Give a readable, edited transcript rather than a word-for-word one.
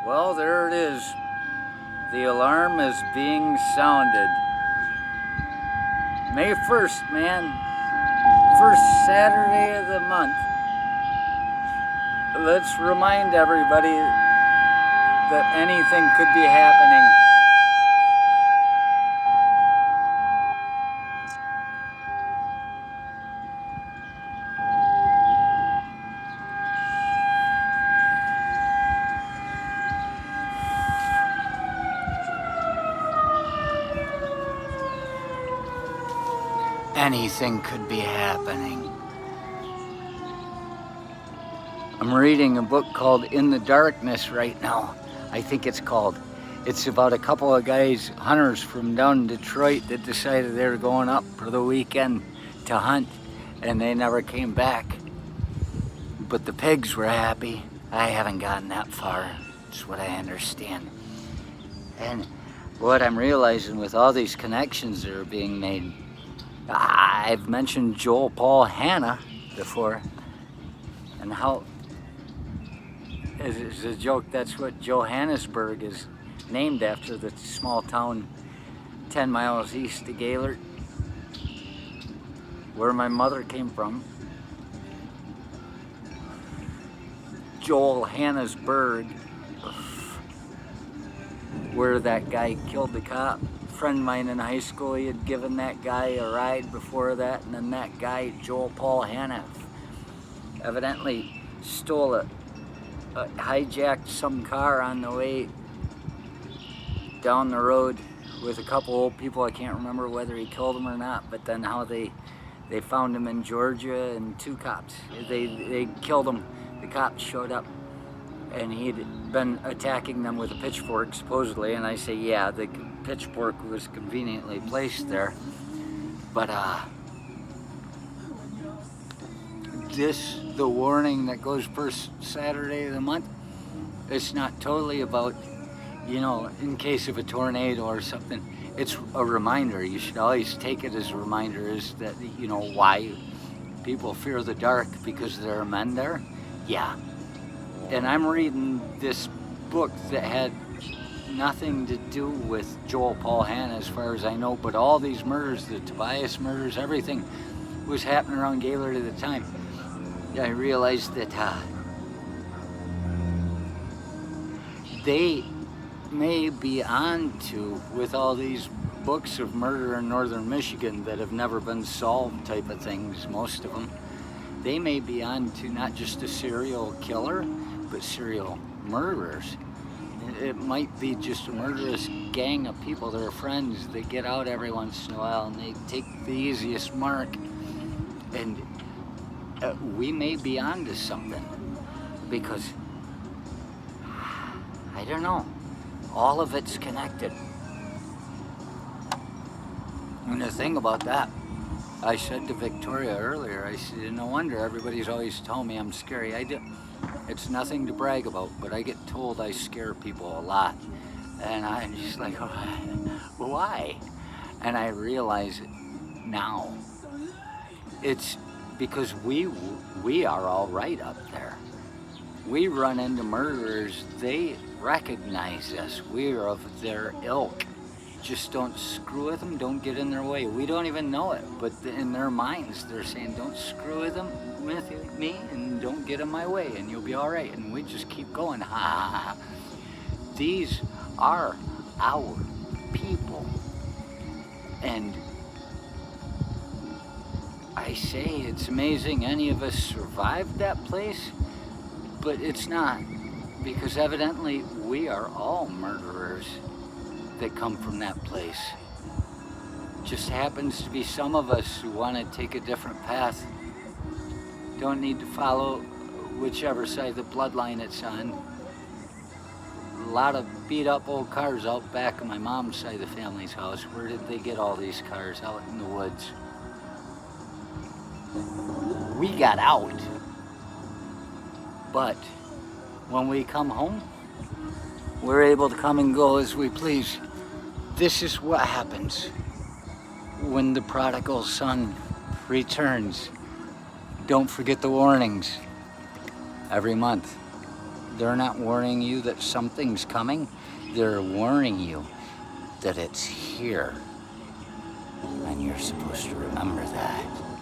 Well, there it is. The alarm is being sounded. May 1st, man. First Saturday of the month. Let's remind everybody that anything could be happening. Anything could be happening. I'm reading a book called In the Darkness right now. I think it's called. It's about a couple of guys, hunters from down in Detroit, that decided they were going up for the weekend to hunt, and they never came back. But the pigs were happy. I haven't gotten that far. That's what I understand. And what I'm realizing with all these connections that are being made, I've mentioned Joel Paul Hanna before, and how, as a joke, that's what Johannesburg is named after, the small town 10 miles east of Gaylord, where my mother came from. Johannesburg, where that guy killed the cop. A friend of mine in high school, he had given that guy a ride before that, and then that guy, Joel Paul Hanna, evidently stole hijacked some car on the way down the road with a couple old people. I can't remember whether he killed them or not, but then how they found him in Georgia, and two cops. They killed him. The cops showed up, and he'd been attacking them with a pitchfork, supposedly, and I say, yeah, the pitchfork was conveniently placed there. But the warning that goes first Saturday of the month, it's not totally about, in case of a tornado or something. It's a reminder. You should always take it as a reminder, is that, why people fear the dark, because there are men there. Yeah. And I'm reading this book that had nothing to do with Joel Paul Hanna, as far as I know, but all these murders, the Tobias murders, everything was happening around Gaylord at the time. I realized that they may be on to, with all these books of murder in northern Michigan that have never been solved type of things, most of them, they may be on to not just a serial killer, but serial murderers. It might be just a murderous gang of people that are friends that get out every once in a while, and they take the easiest mark, and we may be onto something, because I don't know, all of it's connected. And the thing about that, I said to Victoria earlier, I said, no wonder everybody's always telling me I'm scary. It's nothing to brag about, but I get told I scare people a lot. And I'm just like, why? And I realize it now. It's because we are all right up there. We run into murderers, they recognize us. We are of their ilk. Just don't screw with them, don't get in their way. We don't even know it, but in their minds, they're saying, don't screw with them, with me, and don't get in my way, and you'll be all right. And we just keep going, ha ha ha. These are our people. And I say it's amazing any of us survived that place, but it's not, because evidently we are all murderers that come from that place. Just happens to be some of us who want to take a different path. Don't need to follow whichever side of the bloodline it's on. A lot of beat up old cars out back of my mom's side of the family's house. Where did they get all these cars? Out in the woods. We got out, but when we come home, we're able to come and go as we please. This is what happens when the prodigal son returns. Don't forget the warnings every month. They're not warning you that something's coming. They're warning you that it's here. And you're supposed to remember that.